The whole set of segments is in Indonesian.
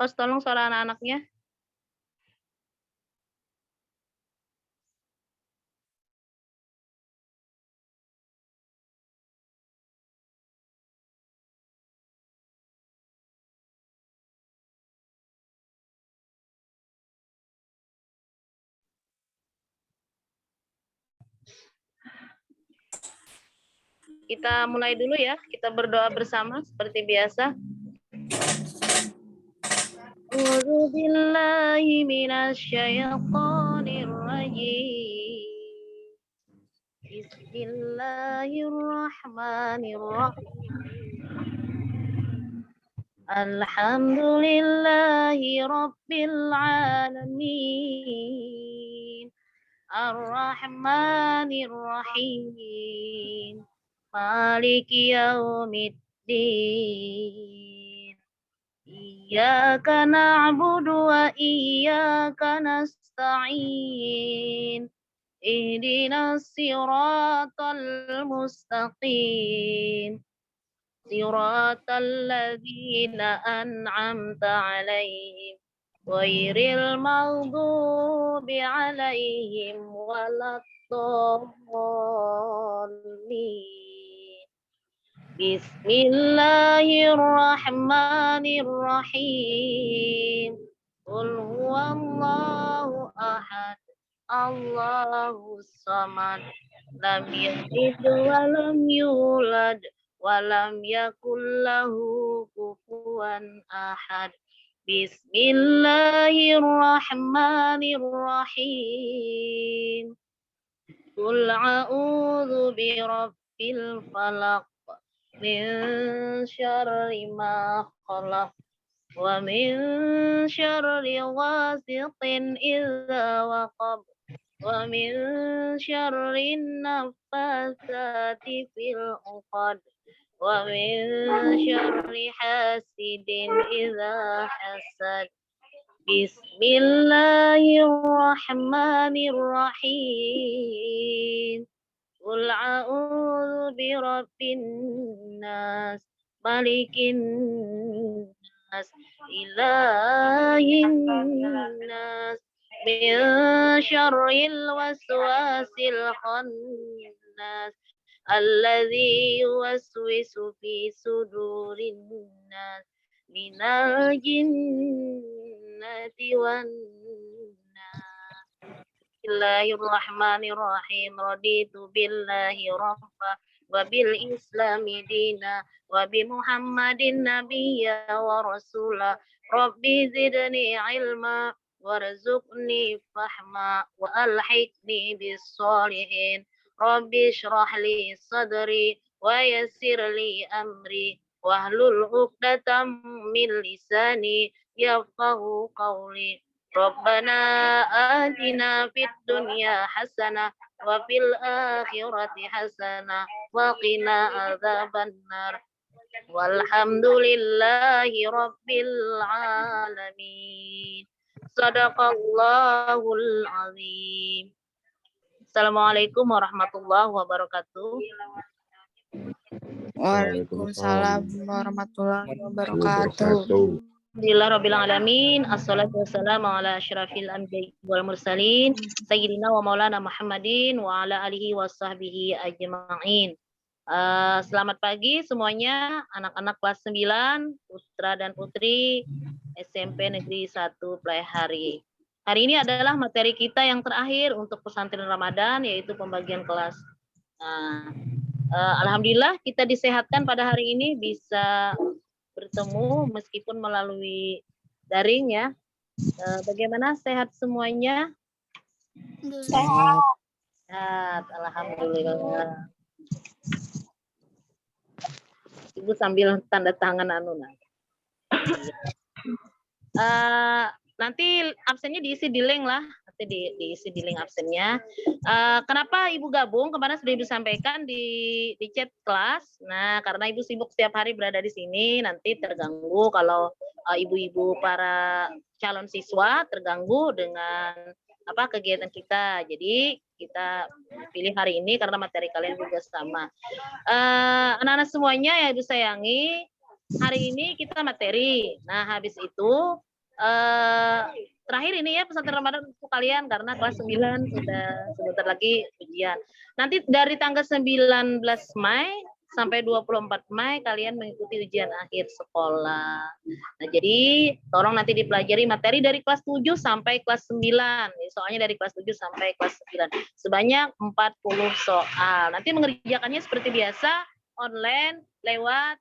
Host, tolong suara anak-anaknya. Kita mulai dulu ya, kita berdoa bersama seperti biasa. A'udzu billahi minasyaitonir rajim. Bismillahirrahmanirrahim. Alhamdulillahi rabbil alamin. Ar-Rahmanir Rahim. Maliki yaumiddin. Iyyaka na'budu wa iyyaka nasta'in. Ihdinas siratal mustaqim. Siratal ladzina an'amta 'alaihim ghairil maghdubi 'alaihim waladdallin. Bismillahirrahmanirrahim. Qul huwallahu ahad. Allahus samad. Lam yalid wa lam yulad wa lam yakul lahu kufuwan ahad. Bismillahirrahmanirrahim. Qul a'udzu birabbil falaq min syarri ma khalaq wa min syarri ghasiqin idza waqab wa min syarri naffasati fil 'uqad wa min syarri hasidin idza hasad. Bismillahirrahmanirrahim. Qul a'udzu birabbin nas, malikin nas, ilahin nas, min syarril waswasil khannas, alladzi yuwaswisu fi sudurin nas, minal jinnati wan nas. Bismillahirrahmanirrahim. Raditu billahi rabba wa bil islami dina wa bi Muhammadin nabiyya wa rasula. Rabbi zidni ilma warzuqni fahma wa alhiqni bis solihin. Rabbi shrah li sadri wa yassir li amri wahlul 'uqdatam min lisani yafqahu qawli. Rabbana atina fid dunya hasanah wa fil akhirati hasanah wa qina adzabannar. Walhamdulillahi rabbil alamin. Shadaqallahul azim. Assalamualaikum warahmatullahi wabarakatuh. Waalaikumsalam warahmatullahi wabarakatuh. Alhamdulillahirabbil alamin. Assalatu wassalamu ala asyrafil anbiya'i wal mursalin sayyidina wa maulana Muhammadin wa ala alihi washabbihi ajma'in. Selamat pagi semuanya, anak-anak kelas 9, putra dan putri SMP Negeri 1 Playhari. Hari ini adalah materi kita yang terakhir untuk pesantren Ramadan, yaitu pembagian kelas. Alhamdulillah kita disehatkan pada hari ini, bisa bertemu meskipun melalui daring ya. Bagaimana, sehat semuanya? Sehat, alhamdulillah. Ibu sambil tanda tangan nanti absennya diisi di link lah, nanti diisi di link absennya. Kenapa Ibu gabung? Kemarin sudah Ibu sampaikan di chat kelas. Nah, karena Ibu sibuk setiap hari berada di sini, nanti terganggu kalau ibu-ibu para calon siswa terganggu dengan kegiatan kita. Jadi kita pilih hari ini karena materi kalian juga sama. Anak-anak semuanya yang Ibu sayangi, hari ini kita materi. Nah, habis itu terakhir ini ya pesantren Ramadan untuk kalian karena kelas 9 sudah sebentar lagi ujian. Nanti dari tanggal 19 Mei sampai 24 Mei kalian mengikuti ujian akhir sekolah. Nah, jadi tolong nanti dipelajari materi dari kelas 7 sampai kelas 9. Soalnya dari kelas 7 sampai kelas 9. Sebanyak 40 soal. Nanti mengerjakannya seperti biasa online lewat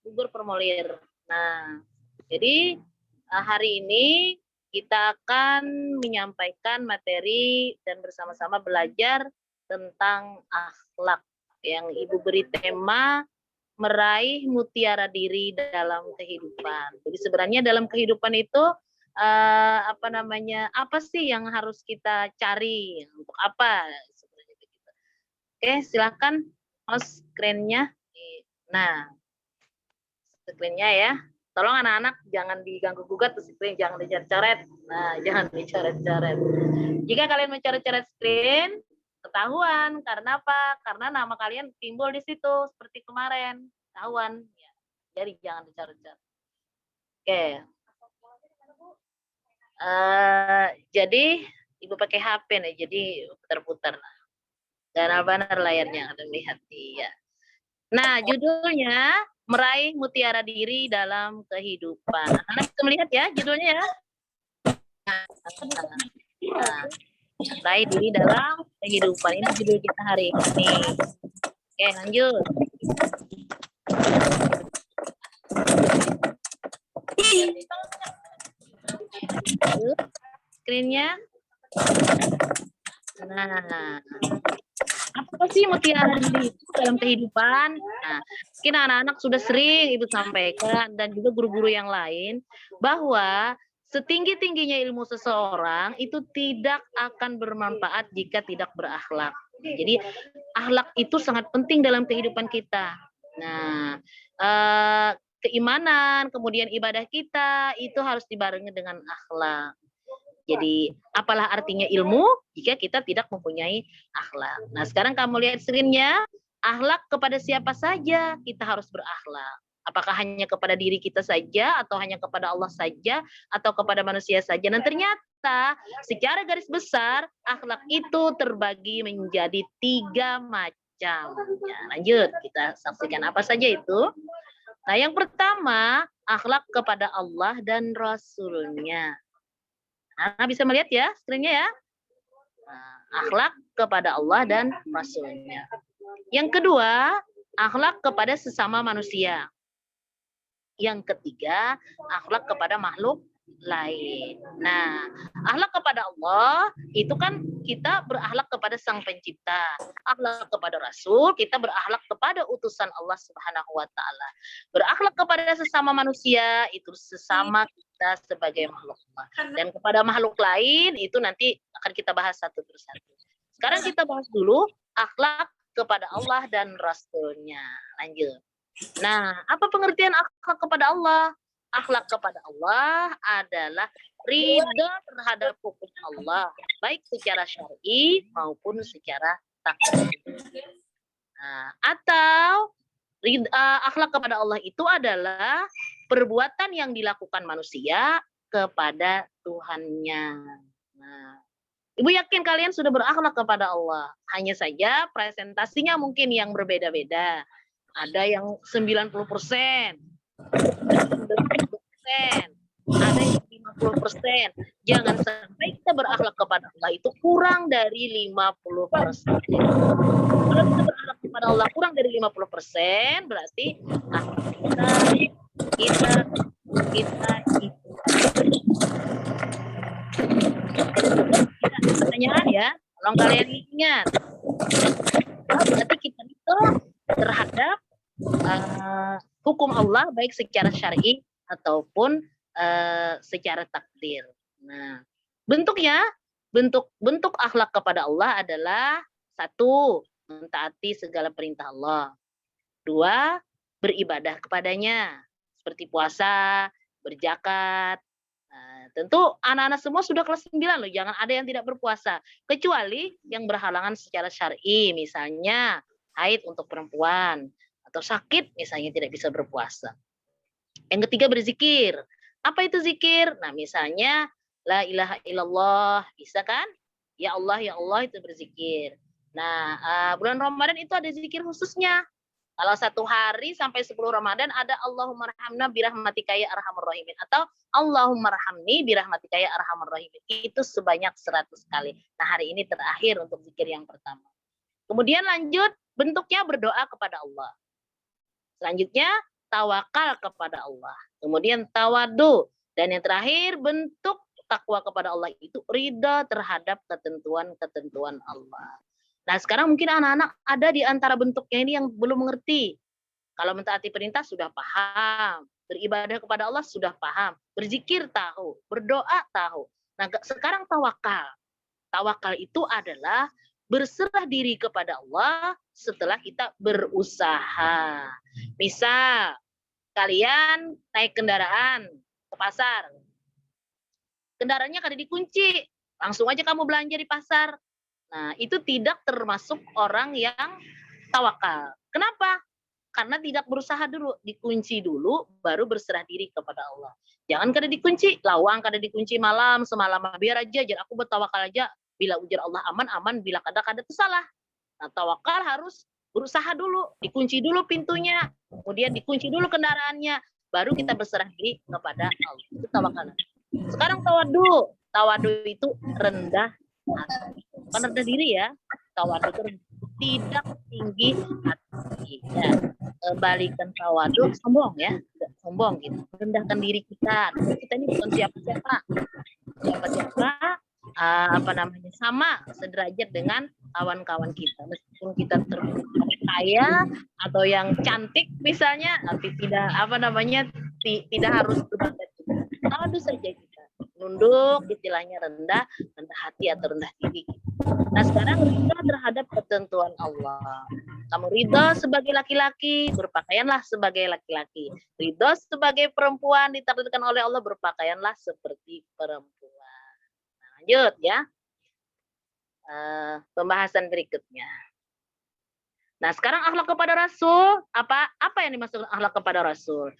Google Formulir. Nah, jadi hari ini kita akan menyampaikan materi dan bersama-sama belajar tentang akhlak yang Ibu beri tema meraih mutiara diri dalam kehidupan. Jadi sebenarnya dalam kehidupan itu apa sih yang harus kita cari, untuk apa sebenarnya begitu. Oke, silakan host screen-nya. Nah, screen-nya ya. Tolong anak-anak jangan diganggu gugat tuh screen, jangan dicoret-coret. Nah, jangan dicoret-coret. Jika kalian mencoret-coret screen, ketahuan. Karena apa? Karena nama kalian timbul di situ seperti kemarin. Ketahuan. Ya. Jadi jangan dicoret-coret. Oke. Jadi Ibu pakai HP nih, jadi putar-putar. Benar-benar layarnya ada lihat ya. Nah, judulnya meraih mutiara diri dalam kehidupan. Anak bisa melihat ya judulnya ya. Nah, meraih diri dalam kehidupan, ini judul kita hari ini. Oke, lanjut. Screen-nya. Nah, apa sih mutiara diri itu dalam kehidupan? Nah, mungkin anak-anak sudah sering Ibu sampaikan dan juga guru-guru yang lain bahwa setinggi-tingginya ilmu seseorang itu tidak akan bermanfaat jika tidak berakhlak. Jadi akhlak itu sangat penting dalam kehidupan kita. Nah, keimanan, kemudian ibadah kita itu harus dibarengi dengan akhlak. Jadi apalah artinya ilmu jika kita tidak mempunyai akhlak. Nah, sekarang kamu lihat screen-nya, akhlak kepada siapa saja kita harus berakhlak. Apakah hanya kepada diri kita saja atau hanya kepada Allah saja atau kepada manusia saja? Dan ternyata secara garis besar akhlak itu terbagi menjadi 3 macam. Ya, lanjut kita saksikan apa saja itu. Nah, yang pertama akhlak kepada Allah dan Rasul-Nya. Nah, bisa melihat ya screen-nya ya. Nah, akhlak kepada Allah dan Rasul-Nya. Yang kedua, akhlak kepada sesama manusia. Yang ketiga, akhlak kepada makhluk lain. Nah, akhlak kepada Allah itu kan kita berakhlak kepada Sang Pencipta. Akhlak kepada Rasul, kita berakhlak kepada utusan Allah Subhanahu wa taala. Berakhlak kepada sesama manusia itu sesama kita sebagai makhluk Allah. Dan kepada makhluk lain itu nanti akan kita bahas satu persatu. Sekarang kita bahas dulu akhlak kepada Allah dan Rasul-Nya. Lanjut. Nah, apa pengertian akhlak kepada Allah? Akhlak kepada Allah adalah ridha terhadap hukum Allah, baik secara syar'i maupun secara takdir. Nah, atau akhlak kepada Allah itu adalah perbuatan yang dilakukan manusia kepada Tuhannya. Nah, Ibu yakin kalian sudah berakhlak kepada Allah. Hanya saja presentasinya mungkin yang berbeda-beda. Ada yang 90%, 90%, ada yang 50%. Jangan sampai kita berakhlak kepada Allah itu kurang dari 50%. Kalau kita berakhlak kepada Allah kurang dari 50%, berarti kita pertanyaan ya, tolong kalian ingat. Berarti kita itu terhadap hukum Allah baik secara syar'i ataupun secara takdir. Nah, bentuk akhlak kepada Allah adalah 1, mentaati segala perintah Allah. 2, beribadah kepadanya seperti puasa, berzakat. Nah, tentu anak-anak semua sudah kelas 9 loh, jangan ada yang tidak berpuasa kecuali yang berhalangan secara syar'i, misalnya haid untuk perempuan atau sakit misalnya tidak bisa berpuasa. Yang ketiga berzikir. Apa itu zikir? Nah, misalnya la ilaha illallah, bisa kan? Ya Allah itu berzikir. Nah, bulan Ramadan itu ada zikir khususnya. Kalau 1 hari sampai 10 Ramadan ada Allahumma rahamna birahmatika ya arhamar rahimin atau Allahumma rahamni birahmatika ya arhamar rahimin. Itu sebanyak 100 kali. Nah, hari ini terakhir untuk zikir yang pertama. Kemudian lanjut bentuknya berdoa kepada Allah. Selanjutnya tawakal kepada Allah. Kemudian tawadu. Dan yang terakhir bentuk takwa kepada Allah itu ridha terhadap ketentuan-ketentuan Allah. Nah, sekarang mungkin anak-anak ada di antara bentuknya ini yang belum mengerti. Kalau mentaati perintah sudah paham, beribadah kepada Allah sudah paham, berzikir tahu, berdoa tahu. Nah, sekarang tawakal. Tawakal itu adalah berserah diri kepada Allah setelah kita berusaha. Misal, kalian naik kendaraan ke pasar. Kendaraannya kada dikunci, langsung aja kamu belanja di pasar. Nah, itu tidak termasuk orang yang tawakal. Kenapa? Karena tidak berusaha dulu, dikunci dulu, baru berserah diri kepada Allah. Jangan kada dikunci, lawang kada dikunci malam, semalam biar aja, jadi aku bertawakal aja. Bila ujar Allah aman, aman, bila kada itu salah. Nah, tawakal harus berusaha dulu, dikunci dulu pintunya, kemudian dikunci dulu kendaraannya, baru kita berserah diri kepada Allah. Itu tawakal. Sekarang tawadu. Tawadu itu rendah hati. Bukan rendah diri ya. Tawadu itu tidak tinggi hati. Ya. Balikan tawadu sombong ya. Sombong gitu. Rendahkan diri kita. Kita ini bukan siapa-siapa. Siapa-siapa sama sederajat dengan kawan-kawan kita. Meskipun kita kaya atau yang cantik misalnya, tapi tidak tidak harus berbangga. Tawadu saja kita. Nunduk, istilahnya rendah hati atau rendah diri. Nah, sekarang ridha terhadap ketentuan Allah. Kamu ridha sebagai laki-laki, berpakaianlah sebagai laki-laki. Ridha sebagai perempuan, ditakdirkan oleh Allah, berpakaianlah seperti perempuan. Nah, lanjut ya. Pembahasan berikutnya. Nah, sekarang akhlak kepada Rasul, apa yang dimaksud akhlak kepada Rasul?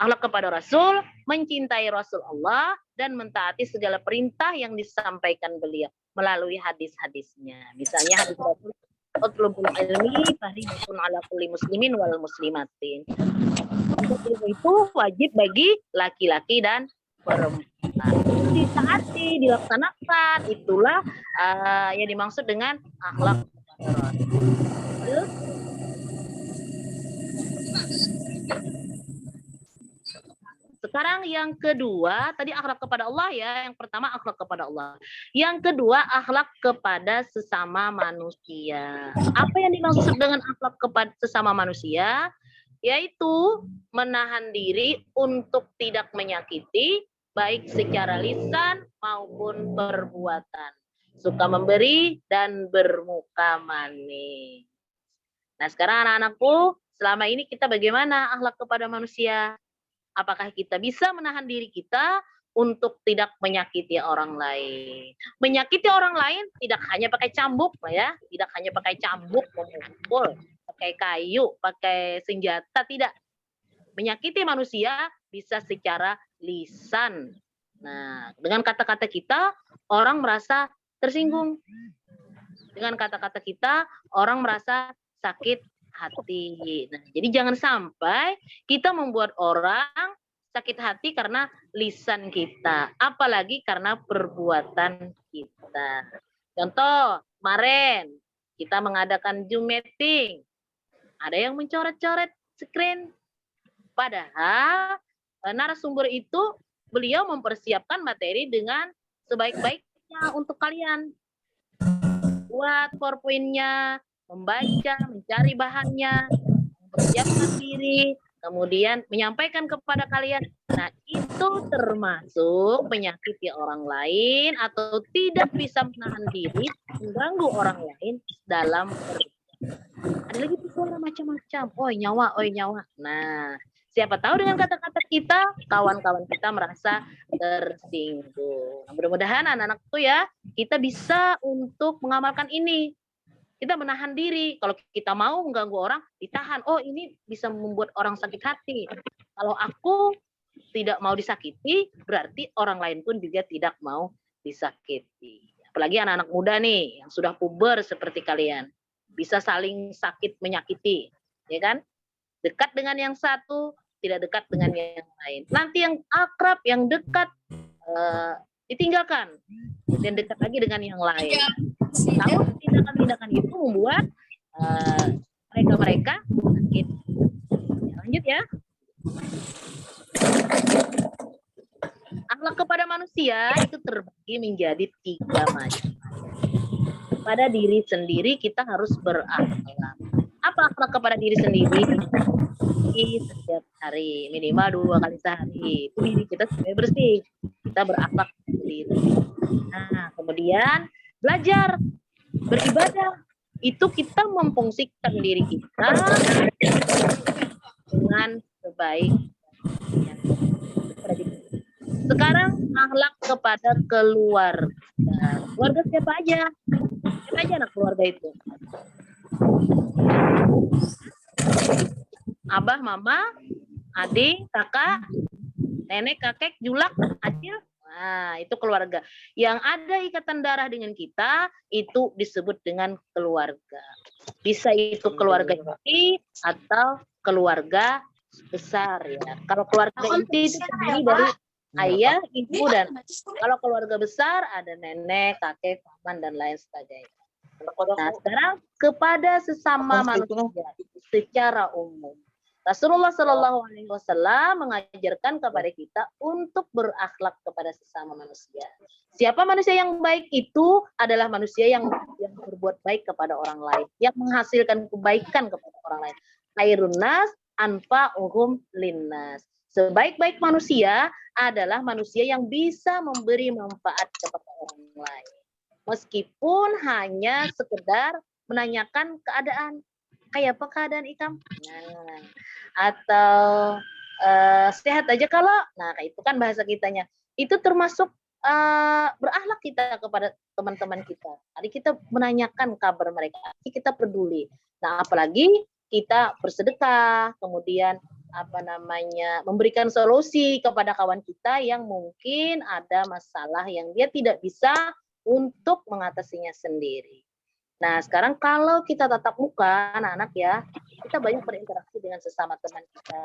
Akhlak kepada Rasul, mencintai Rasul Allah dan mentaati segala perintah yang disampaikan beliau melalui hadis-hadisnya. Misalnya hadis Rasul, "Utlubul ilmi fardun ala kulli muslimin wal muslimatin." Untuk ilmu itu wajib bagi laki-laki dan perempuan. Ditaati, dilaksanakan, itulah yang dimaksud dengan akhlak kepada Rasul. Sekarang yang kedua, tadi akhlak kepada Allah ya. Yang pertama akhlak kepada Allah. Yang kedua akhlak kepada sesama manusia. Apa yang dimaksud dengan akhlak kepada sesama manusia? Yaitu menahan diri untuk tidak menyakiti, baik secara lisan maupun perbuatan. Suka memberi dan bermuka manis. Nah, sekarang anak-anakku, selama ini kita bagaimana akhlak kepada manusia? Apakah kita bisa menahan diri kita untuk tidak menyakiti orang lain? Menyakiti orang lain tidak hanya pakai cambuk, ya, tidak hanya pakai cambuk, memukul, pakai kayu, pakai senjata, tidak. Menyakiti manusia bisa secara lisan. Nah, dengan kata-kata kita orang merasa tersinggung. Dengan kata-kata kita orang merasa sakit hati. Nah, jadi jangan sampai kita membuat orang sakit hati karena lisan kita, apalagi karena perbuatan kita. Contoh, kemarin kita mengadakan Zoom meeting. Ada yang mencoret-coret screen. Padahal narasumber itu beliau mempersiapkan materi dengan sebaik-baiknya untuk kalian. Buat PowerPoint-nya, membaca, mencari bahannya, mempersiapkan diri, kemudian menyampaikan kepada kalian. Nah, itu termasuk menyakiti orang lain atau tidak bisa menahan diri, mengganggu orang lain dalam perbuatan. Ada lagi suara macam-macam. Oi nyawa. Nah, siapa tahu dengan kata-kata kita, kawan-kawan kita merasa tersinggung. Mudah-mudahan anak-anakku ya, kita bisa untuk mengamalkan ini. Kita menahan diri. Kalau kita mau mengganggu orang, ditahan. Oh, ini bisa membuat orang sakit hati. Kalau aku tidak mau disakiti, berarti orang lain pun juga tidak mau disakiti. Apalagi anak-anak muda nih yang sudah puber seperti kalian, bisa saling sakit menyakiti, ya kan? Dekat dengan yang satu, tidak dekat dengan yang lain. Nanti yang akrab, yang dekat ditinggalkan, dan dekat lagi dengan yang lain. Tahu tindakan-tindakan itu membuat mereka sakit. Lanjut ya. Akhlak kepada manusia itu terbagi menjadi 3 macam. Pada diri sendiri kita harus berakhlak. Apa akhlak kepada diri sendiri? Setiap hari, minimal 2 kali sehari. Itu diri kita supaya bersih. Kita berakhlak sendiri. Nah, kemudian belajar, beribadah. Itu kita memfungsikan diri kita dengan sebaik-baiknya. Sekarang akhlak kepada keluarga. Keluarga siapa aja? Siapa aja anak keluarga itu? Abah, mama, adik, kakak, nenek, kakek, julak, acil. Nah, itu keluarga. Yang ada ikatan darah dengan kita, itu disebut dengan keluarga. Bisa itu keluarga inti atau keluarga besar ya. Kalau keluarga inti itu terdiri dari ayah, ibu, dan kalau keluarga besar ada nenek, kakek, paman, dan lain sebagainya. Nah, sekarang kepada sesama manusia secara umum. Rasulullah Shallallahu Alaihi Wasallam mengajarkan kepada kita untuk berakhlak kepada sesama manusia. Siapa manusia yang baik itu adalah manusia yang berbuat baik kepada orang lain, yang menghasilkan kebaikan kepada orang lain. Khairun nas anfa'uhum linnas. Sebaik-baik manusia adalah manusia yang bisa memberi manfaat kepada orang lain. Meskipun hanya sekedar menanyakan keadaan. Kayak apa keadaan Ikam? Nah, atau sehat aja kalau, nah itu kan bahasa kitanya. Itu termasuk berakhlak kita kepada teman-teman kita. Jadi kita menanyakan kabar mereka, kita peduli. Nah, apalagi kita bersedekah, kemudian memberikan solusi kepada kawan kita yang mungkin ada masalah yang dia tidak bisa untuk mengatasinya sendiri. Nah, sekarang kalau kita tatap muka anak-anak ya, kita banyak berinteraksi dengan sesama teman kita,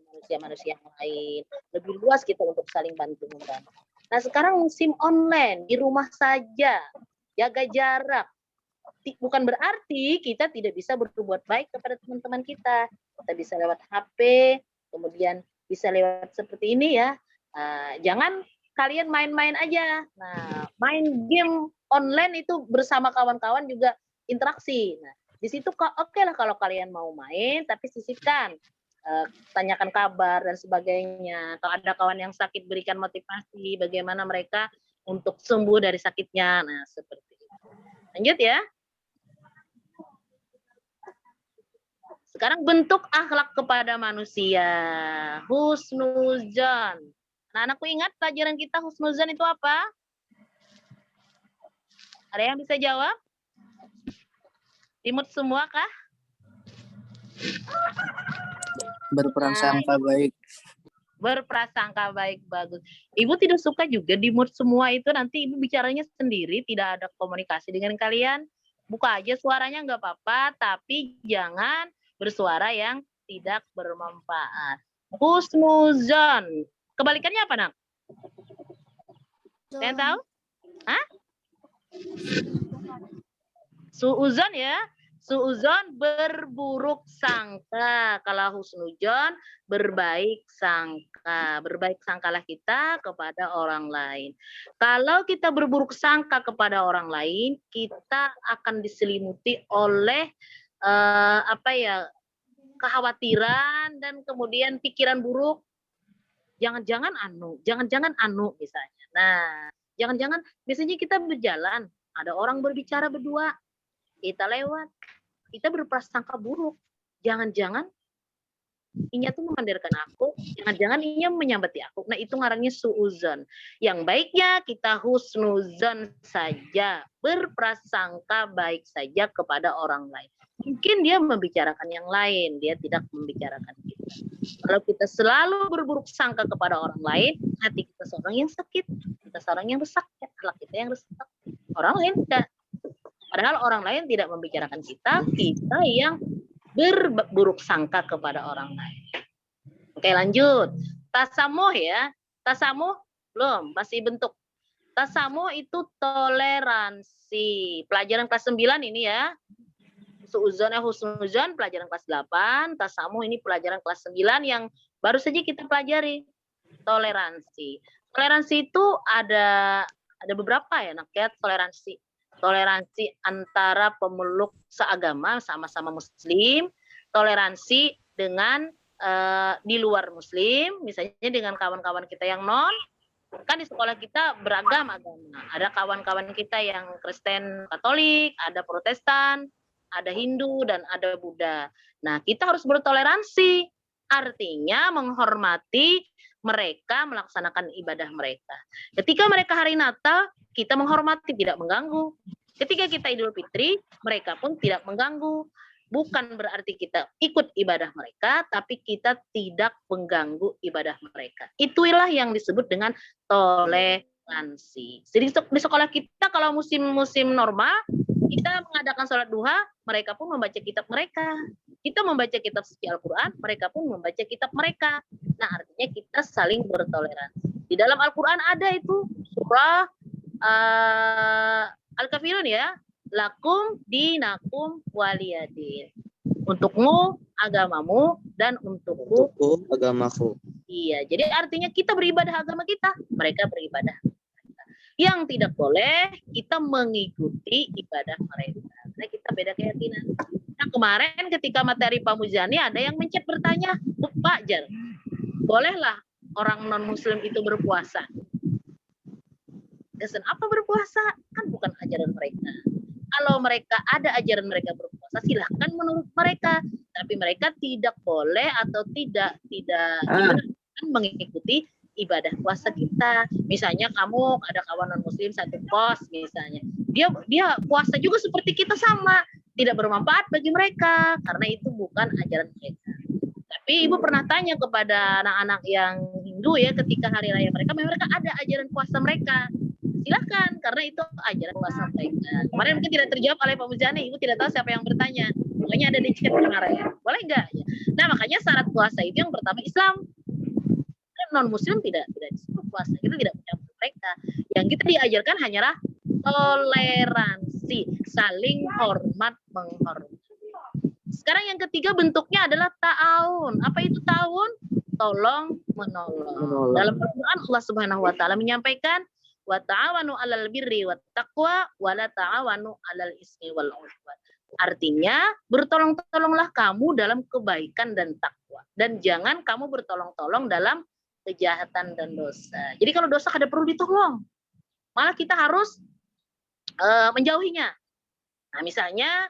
manusia-manusia yang lain. Lebih luas kita untuk saling bantu-membantu. Nah, sekarang musim online, di rumah saja, jaga jarak. Bukan berarti kita tidak bisa berbuat baik kepada teman-teman kita. Kita bisa lewat HP, kemudian bisa lewat seperti ini ya. Jangan kalian main-main aja. Nah, main game online itu bersama kawan-kawan juga interaksi. Nah, di situ oke lah kalau kalian mau main, tapi sisihkan, tanyakan kabar dan sebagainya. Kalau ada kawan yang sakit, berikan motivasi bagaimana mereka untuk sembuh dari sakitnya. Nah, seperti itu. Lanjut ya. Sekarang bentuk akhlak kepada manusia. Husnuzan. Nah, anakku ingat pelajaran kita husnuzan itu apa? Ada yang bisa jawab? Imut semua kah? Berprasangka baik. Berprasangka baik, bagus. Ibu tidak suka juga dimut semua itu, nanti ibu bicaranya sendiri, tidak ada komunikasi dengan kalian. Buka aja suaranya nggak apa-apa, tapi jangan bersuara yang tidak bermanfaat. Husnuzan. Kebalikannya apa, Nak? Saya tahu? Hah? Suuzon ya. Suuzon berburuk sangka. Kalau husnuzon berbaik sangka. Berbaik sangkalah kita kepada orang lain. Kalau kita berburuk sangka kepada orang lain, kita akan diselimuti oleh kekhawatiran dan kemudian pikiran buruk. Jangan-jangan anu misalnya. Nah, jangan-jangan biasanya kita berjalan, ada orang berbicara berdua, kita lewat, kita berprasangka buruk. Jangan-jangan inya tuh memandirkan aku, jangan-jangan inya menyambati aku. Nah, itu ngarannya suuzon. Yang baiknya kita husnuzon saja, berprasangka baik saja kepada orang lain. Mungkin dia membicarakan yang lain, dia tidak membicarakan kita. Kalau kita selalu berburuk sangka kepada orang lain, hati kita seorang yang sakit, kita seorang yang rusak, akhlak kita yang rusak. Orang lain tidak. Padahal orang lain tidak membicarakan kita, kita yang berburuk sangka kepada orang lain. Oke, lanjut. Tasamuh ya. Tasamuh belum, masih bentuk. Tasamuh itu toleransi. Pelajaran kelas 9 ini ya. Husnuzon pelajaran kelas 8, tasamuh ini pelajaran kelas 9 yang baru saja kita pelajari. Toleransi. Toleransi itu ada beberapa ya, nak ya, toleransi. Toleransi antara pemeluk seagama sama-sama muslim, toleransi dengan di luar muslim, misalnya dengan kawan-kawan kita yang non, kan di sekolah kita beragam agama. Ada kawan-kawan kita yang Kristen Katolik, ada Protestan, ada Hindu, dan ada Buddha. Nah, kita harus bertoleransi. Artinya menghormati mereka melaksanakan ibadah mereka. Ketika mereka hari Natal, kita menghormati, tidak mengganggu. Ketika kita Idul Fitri, mereka pun tidak mengganggu. Bukan berarti kita ikut ibadah mereka, tapi kita tidak mengganggu ibadah mereka. Itulah yang disebut dengan toleransi. Jadi di sekolah kita kalau musim-musim normal, kita mengadakan sholat duha, mereka pun membaca kitab mereka. Kita membaca kitab suci Al-Quran, mereka pun membaca kitab mereka. Nah, artinya kita saling bertoleransi. Di dalam Al-Quran ada itu surah Al-Kafirun ya. Lakum dinakum waliyadin. Untukmu agamamu dan untukku agamaku. Iya, jadi artinya kita beribadah agama kita, mereka beribadah. Yang tidak boleh kita mengikuti ibadah mereka. Karena kita beda keyakinan. Nah, kemarin ketika materi Pak Muzani ada yang mencet bertanya, Pak Jar, bolehlah orang non-muslim itu berpuasa? Kesan apa berpuasa? Kan bukan ajaran mereka. Kalau mereka ada ajaran mereka berpuasa, silahkan menurut mereka. Tapi mereka tidak boleh atau tidak mengikuti ibadah puasa kita. Misalnya kamu ada kawan non muslim satu kos misalnya. Dia puasa juga seperti kita sama. Tidak bermanfaat bagi mereka karena itu bukan ajaran mereka. Tapi Ibu pernah tanya kepada anak-anak yang Hindu ya ketika hari raya mereka ada ajaran puasa mereka. Silakan karena itu ajaran puasa mereka. Kemarin mungkin tidak terjawab oleh Pak Muzani. Ibu tidak tahu siapa yang bertanya. Pokoknya ada di chat kemarin. Boleh enggak? Nah, makanya syarat puasa itu yang pertama Islam. Non muslim tidak disebut puasa, kita tidak mencampur mereka. Yang kita diajarkan hanyalah toleransi, saling hormat menghormati. Sekarang yang ketiga bentuknya adalah ta'awun. Apa itu ta'awun? Tolong menolong. Dalam Al-Qur'an Allah Subhanahu wa taala menyampaikan wa ta'awanu 'alal birri wat taqwa wa la ta'awanu 'alal ismi wal 'udwan. Artinya bertolong-tolonglah kamu dalam kebaikan dan takwa dan jangan kamu bertolong-tolong dalam kejahatan dan dosa. Jadi kalau dosa ada perlu ditolong. Malah kita harus menjauhinya. Nah, misalnya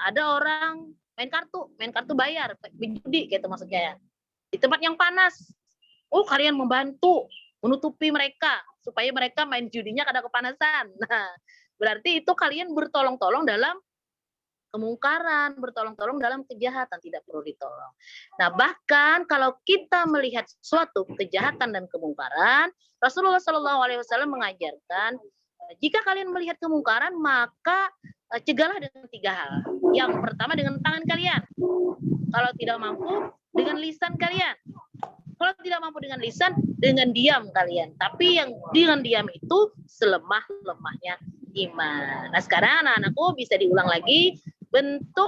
ada orang main kartu bayar, judi gitu maksudnya ya. Di tempat yang panas. Oh, kalian membantu menutupi mereka supaya mereka main judinya kada kepanasan. Nah, berarti itu kalian bertolong-tolong dalam kemungkaran, bertolong-tolong dalam kejahatan, tidak perlu ditolong. Nah, bahkan kalau kita melihat suatu kejahatan dan kemungkaran, Rasulullah SAW mengajarkan, jika kalian melihat kemungkaran, maka cegahlah dengan 3 hal. Yang pertama dengan tangan kalian. Kalau tidak mampu, dengan lisan kalian. Kalau tidak mampu dengan lisan, dengan diam kalian. Tapi yang dengan diam itu selemah-lemahnya iman. Nah, sekarang anak-anakku bisa diulang lagi bentuk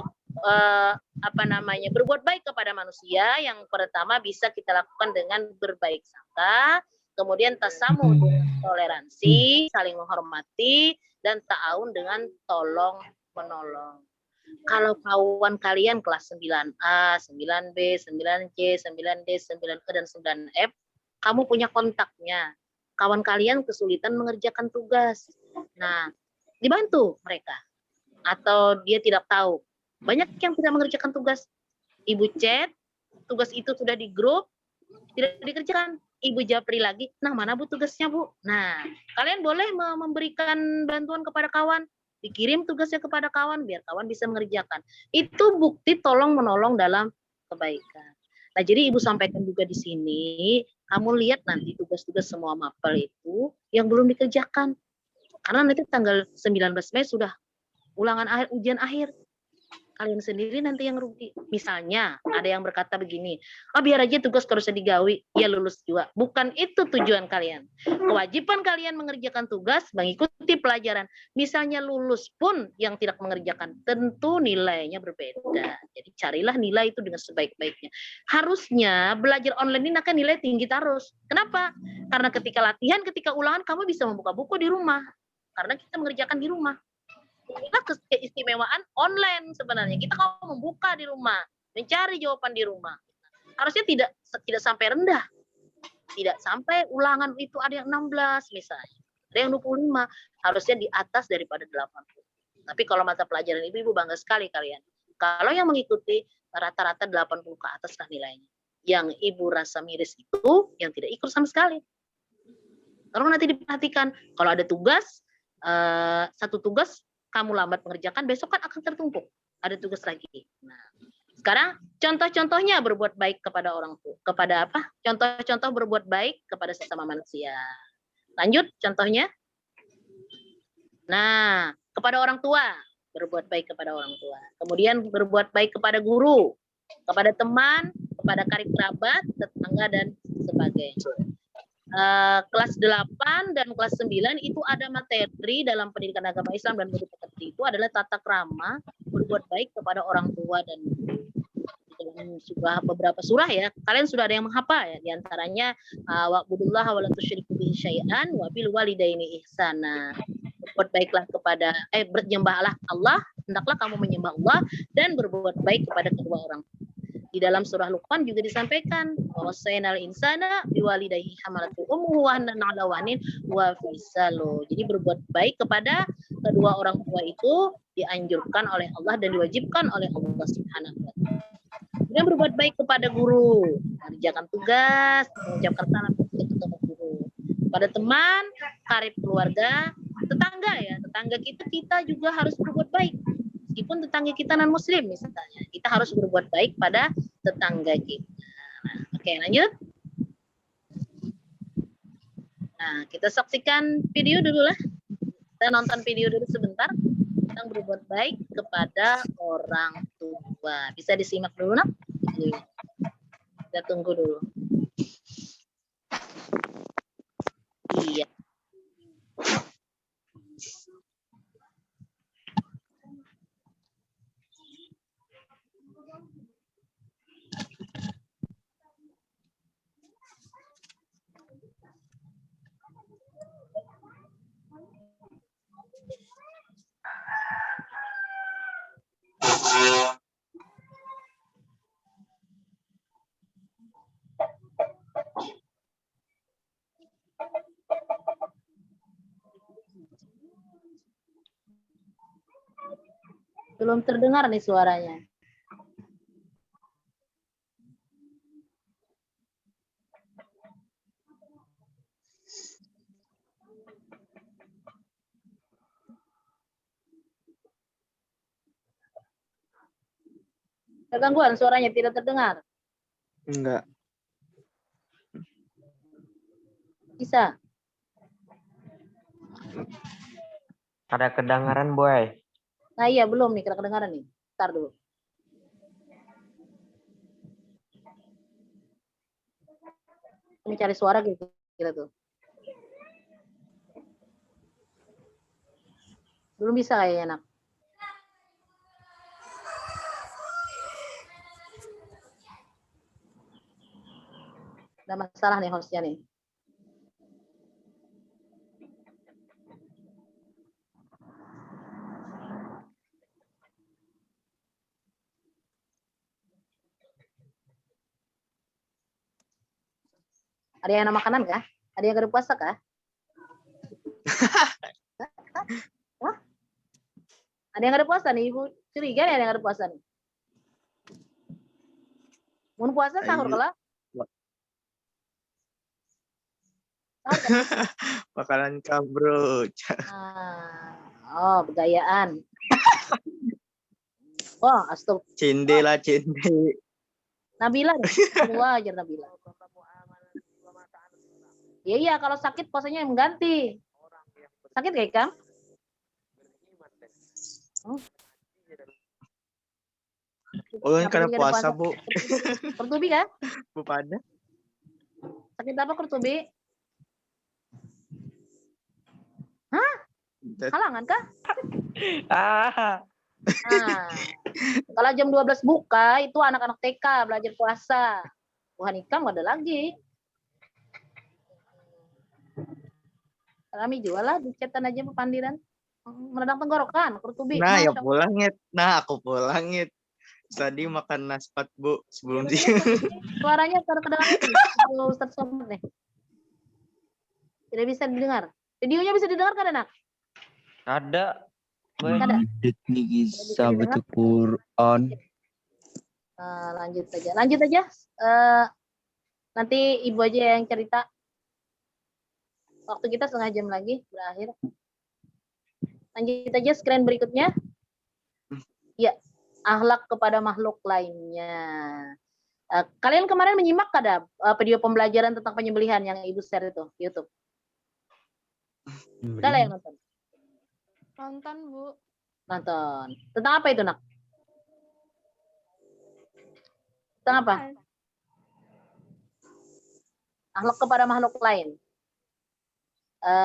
berbuat baik kepada manusia. Yang pertama bisa kita lakukan dengan berbaik sangka, kemudian tasamuh dengan toleransi, saling menghormati, dan ta'awun dengan tolong menolong. Kalau kawan kalian kelas 9A, 9B, 9C, 9D, 9E, dan 9F, kamu punya kontaknya. Kawan kalian kesulitan mengerjakan tugas. Nah, dibantu mereka. Atau dia tidak tahu. Banyak yang tidak mengerjakan tugas. Ibu chat, tugas itu sudah di grup, tidak dikerjakan. Ibu japri lagi, nah mana Bu tugasnya Bu? Nah, kalian boleh memberikan bantuan kepada kawan. Dikirim tugasnya kepada kawan, biar kawan bisa mengerjakan. Itu bukti tolong-menolong dalam kebaikan. Nah, jadi Ibu sampaikan juga di sini, kamu lihat nanti tugas-tugas semua mapel itu yang belum dikerjakan. Karena nanti tanggal 19 Mei sudah ulangan akhir, ujian akhir. Kalian sendiri nanti yang rugi. Misalnya ada yang berkata begini, biar aja tugas harus digawi, ya lulus juga. Bukan itu tujuan kalian. Kewajiban kalian mengerjakan tugas, mengikuti pelajaran. Misalnya lulus pun yang tidak mengerjakan, tentu nilainya berbeda. Jadi carilah nilai itu dengan sebaik-baiknya. Harusnya belajar online ini akan nilai tinggi terus. Kenapa? Karena ketika latihan, ketika ulangan, kamu bisa membuka buku di rumah. Karena kita mengerjakan di rumah. Inilah keistimewaan online sebenarnya. Kita kalau membuka di rumah, mencari jawaban di rumah. Harusnya tidak sampai rendah. Tidak sampai ulangan itu ada yang 16 misalnya. Ada yang 25. Harusnya di atas daripada 80. Tapi kalau mata pelajaran Ibu bangga sekali kalian. Kalau yang mengikuti rata-rata 80 ke atas lah nilainya. Yang Ibu rasa miris itu yang tidak ikut sama sekali. Kalau nanti diperhatikan, kalau ada tugas, satu tugas kamu lambat mengerjakan, besok kan akan tertumpuk. Ada tugas lagi. Nah, sekarang contoh-contohnya berbuat baik kepada orang tua. Kepada apa? Contoh-contoh berbuat baik kepada sesama manusia. Lanjut contohnya. Nah, kepada orang tua, berbuat baik kepada orang tua. Kemudian berbuat baik kepada guru, kepada teman, kepada karib kerabat, tetangga, dan sebagainya. Kelas 8 dan kelas 9 itu ada materi dalam pendidikan agama Islam dan murid pekerti itu adalah tata krama berbuat baik kepada orang tua dan dalam beberapa surah ya. Kalian sudah ada yang menghafal ya, diantaranya wa'budullaha wa la tusyriku bihi syai'an wa bil walidaini ihsana. Berbuat baiklah kepada bernyembahlah Allah, hendaklah kamu menyembah Allah dan berbuat baik kepada kedua orang tua. Di dalam surah Luqman juga disampaikan wasainal insana biwalidayhi hamalatu ummuhu wahnan 'ala wahnin wa fisalu. Jadi berbuat baik kepada kedua orang tua itu dianjurkan oleh Allah dan diwajibkan oleh Allah Subhanahu wa taala. Kemudian berbuat baik kepada guru, mengerjakan tugas, mengucapkan salam kepada guru. Pada teman, karib keluarga, tetangga ya, tetangga kita juga harus berbuat baik. Meskipun tetangga kita non muslim misalnya, kita harus berbuat baik pada tetangga kita. Nah, oke, lanjut. Nah, kita saksikan video dulu lah. Kita nonton video dulu sebentar tentang berbuat baik kepada orang tua. Bisa disimak dulu, nak? Kita tunggu dulu. Iya. Belum terdengar nih suaranya. Ada gangguan suaranya tidak terdengar? Enggak. Bisa. Ada kedengaran, Boy. Nah iya, belum nih, kedengaran nih. Ntar dulu. Ini cari suara gitu, kita tuh. Belum bisa kayaknya, nak. Ada masalah nih hostnya nih. Ada yang ada makanan kah? Ada yang ada puasa kah? Hah? Ada yang ada puasa nih, Ibu curiga nih ada yang ada puasa nih. Mau puasa sahur kalau? Makanan kabro. Oh, begayaan. Oh, astagfirullah. Cinde lah, cinde. Nabila deh. Semua aja Nabila. Iya, kalau sakit puasanya yang mengganti. Sakit gak, Ikam? Oh, karena puasa, Bu. Kurtubi kan? Bu pada. Sakit apa Kurtubi? Hah? Halangan kah? Nah, kalau jam 12 buka, itu anak-anak TK belajar puasa. Tuhan Ikam nggak ada lagi. Kami jual lah, dicetan aja pepandiran. Meredang tenggorokan, Kurtubi. Nah, ya Masya Allah. pulang ya. Nah, aku pulang ya. Tadi makan naspat, Bu, sebelum sih. Suaranya kedengaran nih. Kalau Ustaz Somad nih. Tidak bisa didengar. Videonya bisa didengar kan, anak? Ada. Boy. Ada. Nih Bisa didengar? Quran. Lanjut aja. Lanjut aja. Nanti ibu aja yang cerita. Waktu kita setengah jam lagi berakhir. Lanjut aja screen berikutnya. Ya, akhlak kepada makhluk lainnya. Kalian kemarin menyimak kada video pembelajaran tentang penyembelihan yang ibu share itu di YouTube? Ada lah yang nonton? Nonton, Bu. Nonton. Tentang apa itu, Nak? Tentang apa? Akhlak kepada makhluk lain.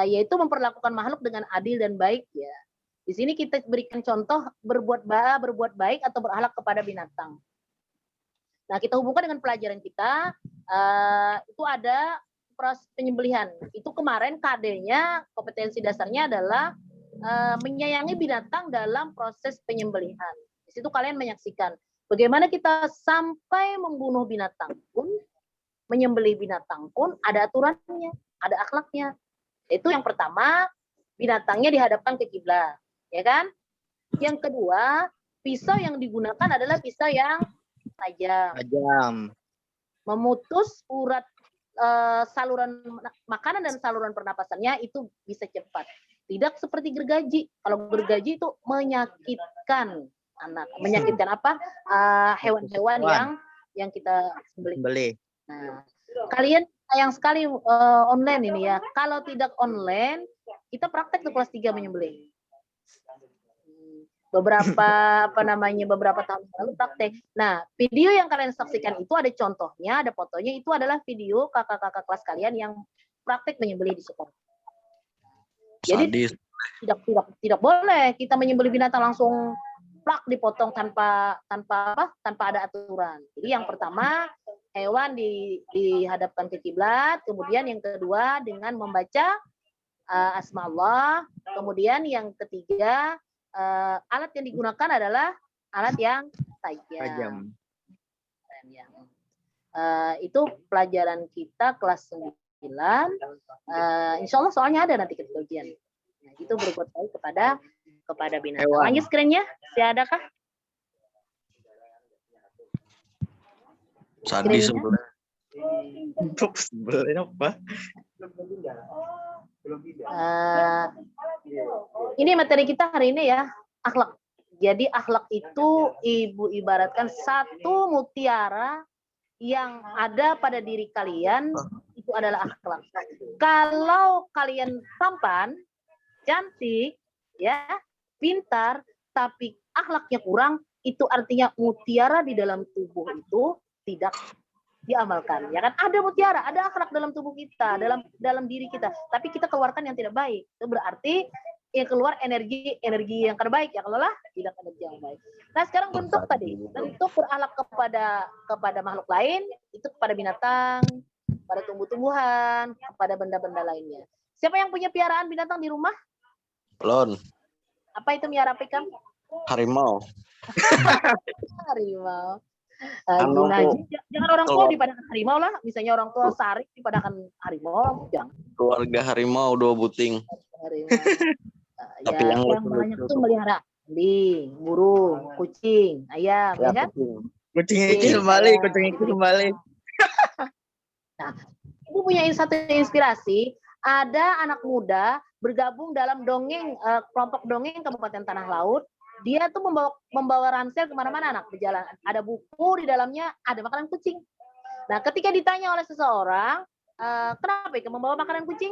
Yaitu memperlakukan makhluk dengan adil dan baik ya. Di sini kita berikan contoh berbuat baik atau berakhlak kepada binatang. Nah, kita hubungkan dengan pelajaran kita, itu ada proses penyembelihan. Itu kemarin KD-nya, kompetensi dasarnya adalah menyayangi binatang dalam proses penyembelihan. Di situ kalian menyaksikan bagaimana kita sampai membunuh binatang pun, menyembelih binatang pun ada aturannya, ada akhlaknya. Itu yang pertama, binatangnya dihadapkan ke kiblat, ya kan? Yang kedua, pisau yang digunakan adalah pisau yang tajam. Memutus urat saluran makanan dan saluran pernapasannya itu bisa cepat. Tidak seperti gergaji. Kalau gergaji itu menyakitkan anak. Menyakitkan apa? Hewan-hewan yang kita sembelih. Nah, kalian sayang sekali online ini ya. Kalau tidak online, kita praktek tuh kelas 3 menyembelih. Beberapa tahun lalu praktek. Nah, video yang kalian saksikan itu ada contohnya, ada fotonya, itu adalah video kakak-kakak kelas kalian yang praktek menyembelih di sekolah. Jadi tidak boleh kita menyembelih binatang langsung plak dipotong tanpa ada aturan. Jadi yang pertama, hewan dihadapkan ke kiblat, kemudian yang kedua dengan membaca asma Allah, kemudian yang ketiga alat yang digunakan adalah alat yang tajam. Itu pelajaran kita kelas 9. Insya Allah soalnya ada nanti ketika ujian. Nah, itu berbuat baik kepada binatang. Lanjut screen-nya, adakah? Sandi sebelah. Untuk sebelah apa? Ini materi kita hari ini ya, akhlak. Jadi akhlak itu ibu ibaratkan satu mutiara yang ada pada diri kalian, itu adalah akhlak. Kalau kalian tampan, cantik, ya, pintar, tapi akhlaknya kurang, itu artinya mutiara di dalam tubuh itu tidak diamalkan. Ya kan, ada mutiara, ada akhlak dalam tubuh kita, dalam diri kita, tapi kita keluarkan yang tidak baik. Itu berarti yang keluar energi yang terbaik, ya kalau lah tidak energi yang baik. Nah, sekarang bentuk tadi, bentuk berakhlak kepada makhluk lain, itu kepada binatang, pada tumbuh-tumbuhan, kepada benda-benda lainnya. Siapa yang punya piaraan binatang di rumah? Lon. Apa itu miara pikam? Harimau. Harimau. Jangan orang tua dipadakan harimau lah. Misalnya orang tua Sari dipadakan harimau, jangan. Keluarga harimau 2 buting. Harimau. Tapi yang banyak itu melihara kambing, burung, kucing, ayam, ya kan? Kucing itu kembali. Nah, ibu punya satu inspirasi. Ada anak muda bergabung dalam kelompok dongeng Kabupaten Tanah Laut Dia tuh membawa ransel kemana-mana anak berjalan. Ada buku di dalamnya, ada makanan kucing. Nah, ketika ditanya oleh seseorang, kenapa Ika membawa makanan kucing?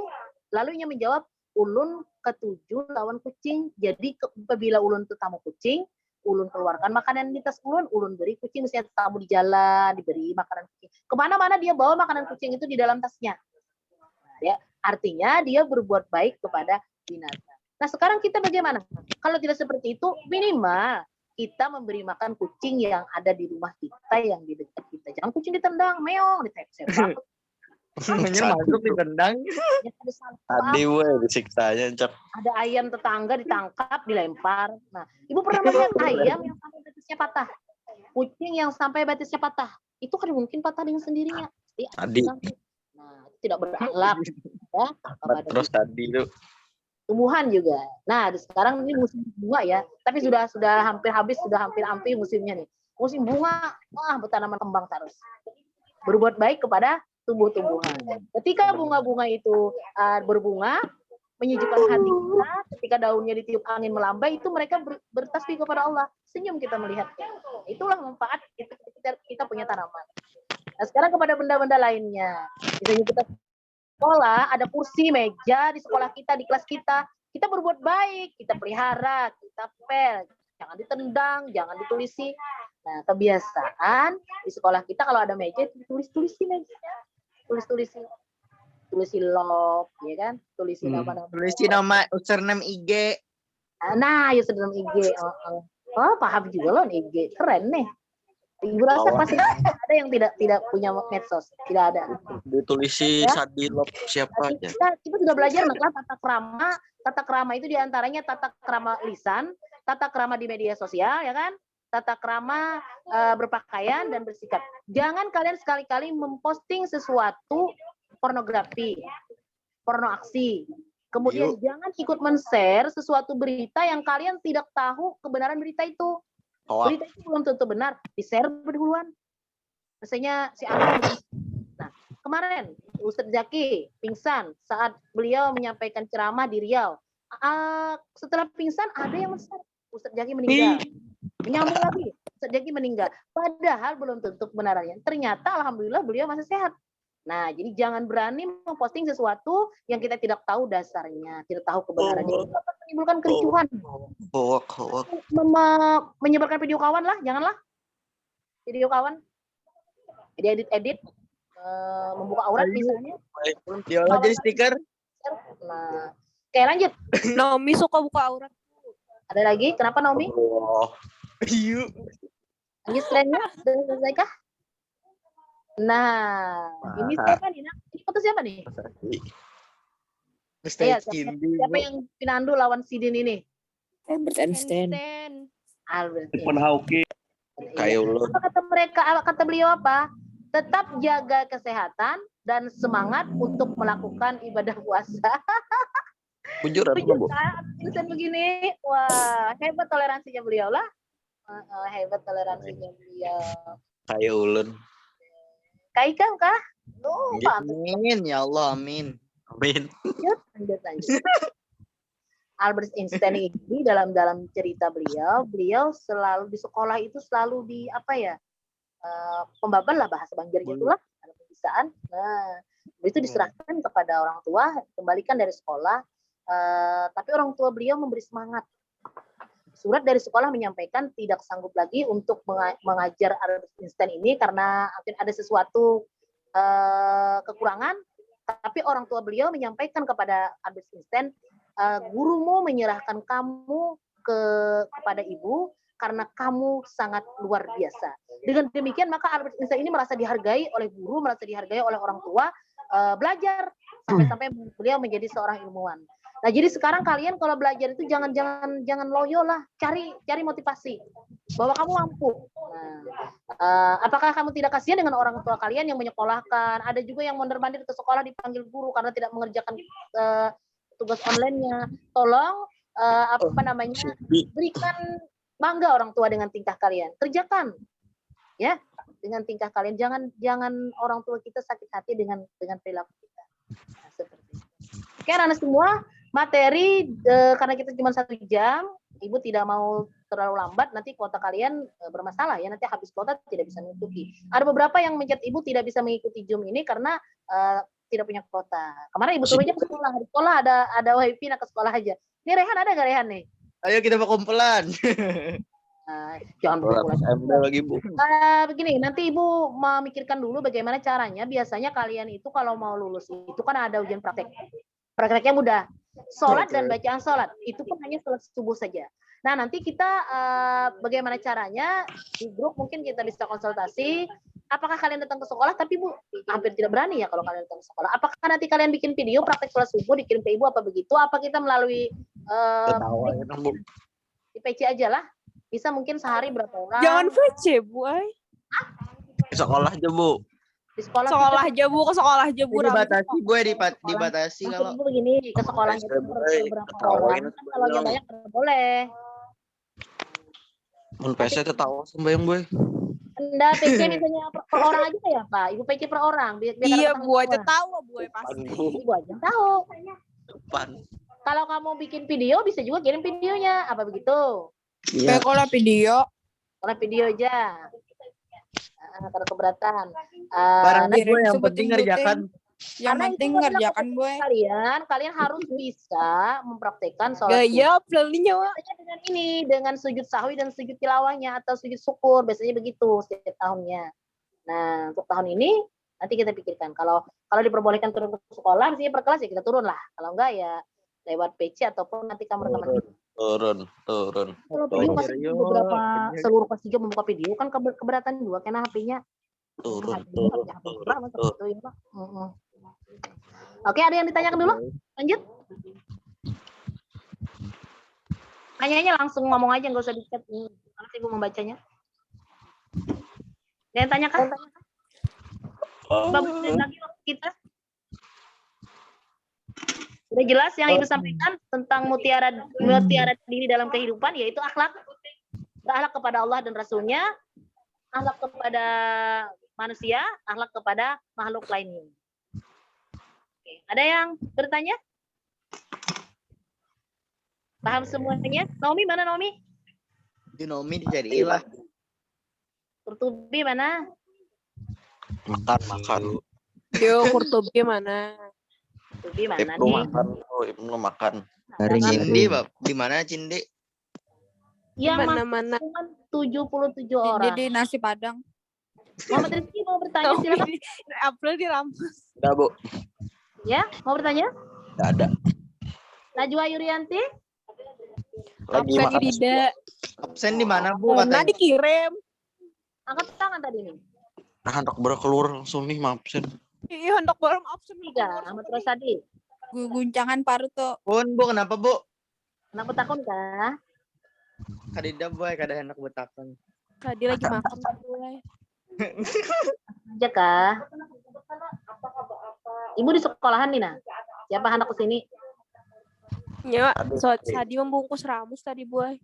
Lalu ia menjawab, ulun ketujuh lawan kucing. Jadi apabila ulun itu tamu kucing, ulun keluarkan makanan di tas ulun beri kucing. Misalnya tamu di jalan, diberi makanan kucing. Kemana-mana dia bawa makanan kucing itu di dalam tasnya. Nah, ya, artinya dia berbuat baik kepada binatang. Nah, sekarang kita bagaimana? Kalau tidak seperti itu, minimal kita memberi makan kucing yang ada di rumah kita, yang di dekat kita. Jangan kucing ditendang, meong, ditembak. Namanya masuk ditendang. Tadi weh disiksanya cak. Ada ayam tetangga ditangkap, dilempar. Nah, ibu pernah melihat ayam yang sampai betisnya patah, kucing yang sampai betisnya patah. Itu kan mungkin patah dengan sendirinya. Tadi. Nah, itu tidak berakhlak. Ya, Terus tadi tuh. Tumbuhan juga. Nah, sekarang ini musim bunga ya, tapi sudah hampir habis, sudah hampir musimnya nih. Musim bunga, wah bertanaman kembang terus. Berbuat baik kepada tumbuh-tumbuhan. Ketika bunga-bunga itu berbunga, menyejukkan hati kita, ketika daunnya ditiup angin melambai, itu mereka bertasbih kepada Allah. Senyum kita melihatnya. Itulah manfaat kita punya tanaman. Nah, sekarang kepada benda-benda lainnya. Misalnya kita sekolah, ada kursi, meja di sekolah kita, di kelas kita berbuat baik, kita pelihara, kita pel, jangan ditendang, jangan ditulisi. Nah, kebiasaan di sekolah kita kalau ada meja tulis-tulisi mejanya, tulisi love, ya kan, tulisi nama-nama, Tulisi nama username IG. nah username IG, oh paham juga loh IG, keren nih. Ibu rasa pasti ada yang tidak punya medsos, tidak ada. Ditulisi Ya. Sadilop siapa aja. Kita sudah belajar naklah tata krama itu diantaranya tata krama lisan, tata krama di media sosial, ya kan, tata krama berpakaian dan bersikap. Jangan kalian sekali-kali memposting sesuatu pornografi, porno aksi. Kemudian jangan ikut men-share sesuatu berita yang kalian tidak tahu kebenaran berita itu. Berita itu belum tentu benar, di-share berduluan. Misalnya si anak. Nah, kemarin Ustadz Zaki pingsan saat beliau menyampaikan ceramah di Riau. Setelah pingsan ada yang men-share, Ustadz Zaki meninggal. Menyambung lagi, Ustadz Zaki meninggal. Padahal belum tentu kebenarannya. Ternyata alhamdulillah beliau masih sehat. Nah, jadi jangan berani memposting sesuatu yang kita tidak tahu dasarnya, tidak tahu kebenarannya. Itu akan menimbulkan kericuhan. Hoak. Menyebarkan video kawan lah, janganlah. Video kawan. Edit, membuka aurat misalnya. Dia jadi stiker. Nah, oke lanjut. Naomi suka buka aurat. Ada lagi? Kenapa Naomi? Yuk. Lanjut trennya, sudah selesai kah? Nah, ini siapa nih? Ini foto siapa nih? Iya, siapa yang Pinandu lawan Sidin ini? Albert Einstein. Albert. Stephen Hawking. Kayak ulun. Apa kata mereka? Kata beliau apa? Tetap jaga kesehatan dan semangat untuk melakukan ibadah puasa. Bujur apa Bu? Insan begini, wah hebat toleransinya beliau lah. Hebat toleransinya beliau. Kayak ulun. Kaikam kah? Amin ya Allah, amin. Amin. Lanjut. Albert Einstein ini dalam cerita beliau selalu di sekolah itu selalu di pembaban lah bahasa Banjarnya itulah, ada pembicaraan. Nah, itu diserahkan kepada orang tua, kembalikan dari sekolah. Tapi orang tua beliau memberi semangat. Surat dari sekolah menyampaikan tidak sanggup lagi untuk mengajar Albert Einstein ini karena ada sesuatu kekurangan. Tapi orang tua beliau menyampaikan kepada Albert Einstein, gurumu menyerahkan kamu kepada ibu karena kamu sangat luar biasa. Dengan demikian maka Albert Einstein ini merasa dihargai oleh guru, merasa dihargai oleh orang tua, belajar sampai beliau menjadi seorang ilmuwan. Nah, jadi sekarang kalian kalau belajar itu jangan loyo lah, cari motivasi bahwa kamu mampu. Nah, apakah kamu tidak kasihan dengan orang tua kalian yang menyekolahkan? Ada juga yang mondar-mandir ke sekolah dipanggil guru karena tidak mengerjakan tugas online-nya. Tolong berikan bangga orang tua dengan tingkah kalian. Kerjakan, ya, dengan tingkah kalian. Jangan orang tua kita sakit hati dengan perilaku kita. Nah, seperti itu. Oke, anak semua. Materi karena kita cuma 1 jam, Ibu tidak mau terlalu lambat nanti kuota kalian bermasalah ya, nanti habis kuota tidak bisa mengikuti. Ada beberapa yang mencet ibu tidak bisa mengikuti Zoom ini karena tidak punya kuota. Kemarin ibu suruhnya ke sekolah, di sekolah ada wifi, nak ke sekolah aja. Ini Rehan ada gak Rehan nih? Ayo kita berkumpulan. Jangan berkumpulan. SMB lagi bu. Begini, nanti ibu memikirkan dulu bagaimana caranya. Biasanya kalian itu kalau mau lulus itu kan ada ujian praktek. Prakteknya mudah. Sholat dan bacaan sholat itu pun hanya sholat subuh saja. Nah nanti kita bagaimana caranya di grup mungkin kita bisa konsultasi. Apakah kalian datang ke sekolah? Tapi bu hampir tidak berani ya kalau kalian datang ke sekolah. Apakah nanti kalian bikin video praktek sholat subuh dikirim ke ibu apa begitu? Apa kita melalui di PC aja lah? Bisa mungkin sehari berapa orang? Jangan VC, Bu. Sekolah aja bu. Di sekolah Aja, Bu. Ke sekolah aja, Bu. Dibatasi gue dibatasi kalau ibu begini ke sekolahnya itu berapa orang? Kalau yang banyak nggak boleh. Mun PC ketawa sembayang boy. Anda PC misalnya per orang aja ya Pak? Ibu PC per orang. Biar Iya, datang Bu. semua. Aja tahu, Bu. Pasti. Ibu aja yang tahu. Depan. Kalau kamu bikin video bisa juga kirim videonya. Apa begitu? Iya. Kalau video. Kalau video aja. Kalau keberatan. barang Nah, gue yang penting ngerjakan. Yang karena penting itu adalah ngerjakan, Bu. kalian harus bisa mempraktekkan sholat Gaya pelalinya, Wak. biasanya dengan ini, dengan sujud sahwi dan sujud tilawahnya atau sujud syukur, biasanya begitu setiap tahunnya. Nah, untuk tahun ini nanti kita pikirkan. Kalau diperbolehkan turun ke sekolah, misalnya per kelas ya kita turun lah. Kalau enggak ya lewat PC ataupun nanti kamu rekaman video. Turun. Kalau video Oh, pasti iya, beberapa iya. seluruh kelas 3 membuka video kan keberatan juga karena HP-nya. Turun. Oke, ada yang ditanyakan dulu? Lanjut. Tanyanya langsung ngomong aja, nggak usah di-chat. Nanti ibu membacanya. Ada yang tanyakan? Bagus lagi waktu kita. Sudah jelas yang ibu sampaikan tentang mutiara diri dalam kehidupan, yaitu akhlak. Berakhlak kepada Allah dan Rasulnya, akhlak kepada manusia, akhlak kepada makhluk lainnya. Oke, ada yang bertanya? Paham semuanya? Naomi mana Naomi? Dinomi dicariin lah. Kurtubi mana? Makan. Yo, Kurtubi mana? Kurtubi mana Ibnu nih? makan. Ibnu makan. Garing Jangan- Cindi, Bab. Di mana Cindi? Yang Mana-mana. masuk 77 orang. Jadi nasi Padang. Muhammad Rizky mau bertanya silakan. April dirampus. Udah bu. Ya, mau bertanya? Nggak ada. Najwa Yuryanti? Lagi Absen makan. tidak. Absen di mana Bu Nah, katanya? dikirim. Angkat tangan tadi nih. Nah, hendak keluar langsung nih maafin. Iya, hendak bareng absen. 3, Ahmad Rosadi. Guncangan paru tuh. Pun Bu, kenapa Bu? Anak betakun kah? Kadida boy, kada enak betakan. Tadi lagi makan. Boy. Aja kah? Ibu di sekolahan nih, nah. Siapa anak kesini? Ya, so, tadi membungkus ramus tadi, Boy.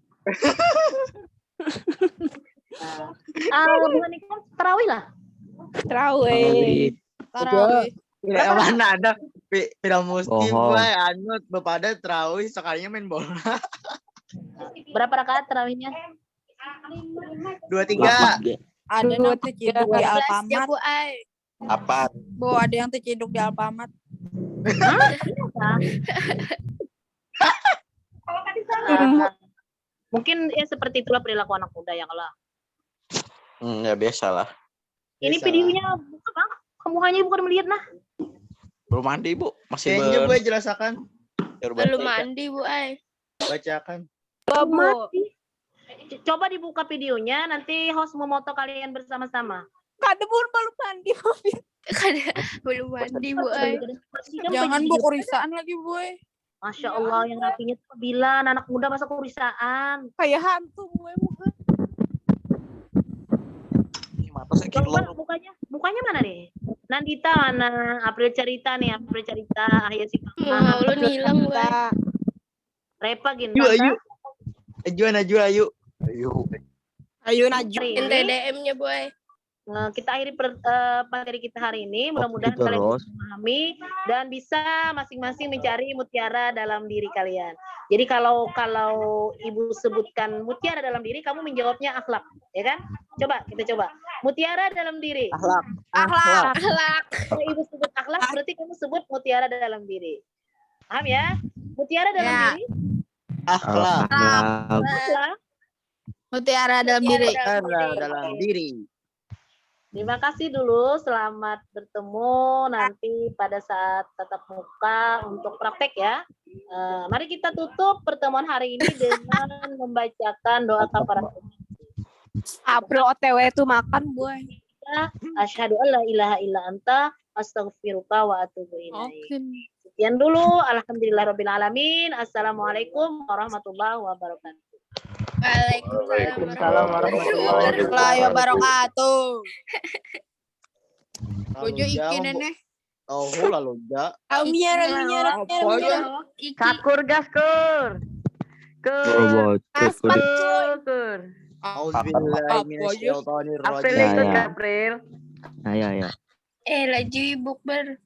Bukan nikah, tarawih lah. Terawih. Tarawih. Ya, mana ada film musti Bohong. boy, anut bepada terawih sekalinya main bola. Berapa rakaat tarawihnya? 2-3. Ada yang terciduk di Alfamart. Apa? Bu, ada yang terciduk di Alfamart. Mungkin ya seperti itulah perilaku anak muda ya kalau. Ya biasa lah. Ini Biasa. videonya apa? Kamu hanya bukan melihat nah. Belum mandi bu. Masih Kayaknya boy jelasakan, belum mandi Bu Ai. bacakan. Mati. Coba dibuka videonya, nanti host memoto kalian bersama-sama. Kada pun belum mandi. Belum mandi Bu Ai. Jangan Bu, kurisaan lagi, Boy. Masya Allah, yang rapinya tuh bilang anak muda masa kurisaan. Kayak hantu, Boy. Bukan. mata saya Coba kilo. mukanya mana nih? Nandita mana? April Cerita nih, April Cerita, Ahya si Mau lu hilang Bu Ai. Repa Ayo, Gintata. ayo. Najwa, ayo. Ayo. Ayo, Naju. Hari Minta ini DM-nya Bu Ai. kita akhiri materi kita hari ini. Mudah-mudahan kalian terus. bisa memahami dan bisa masing-masing mencari mutiara dalam diri kalian. Jadi kalau ibu sebutkan mutiara dalam diri, kamu menjawabnya akhlak, ya kan? Coba kita coba. Mutiara dalam diri. Akhlak. Akhlak. Kalau ibu sebut akhlak, berarti kamu sebut mutiara dalam diri. Paham ya? Mutiara dalam Ya. diri. Akhlak. Akhlak. Mutiara dalam diri. Dalam diri. Terima kasih dulu. Selamat bertemu nanti pada saat tatap muka untuk praktek ya. Mari kita tutup pertemuan hari ini dengan membacakan doa kafaratul April OTW itu makan, boy. Asyhadu an la ilaha illa anta astaghfiruka wa atubu ilaik. Oke. Sekian dulu. Alhamdulillahirabbil alamin. Assalamualaikum warahmatullahi wabarakatuh. Waalaikumsalam warahmatullahi wabarakatuh. Bojo iki nenek. Oh, lalu enggak. Kaskur gaskur. Kur. Kur. Auzubillahi minasyaitonir April rajim. ikut Ya, ya. April. Ayo, ayo. Lagi bukber.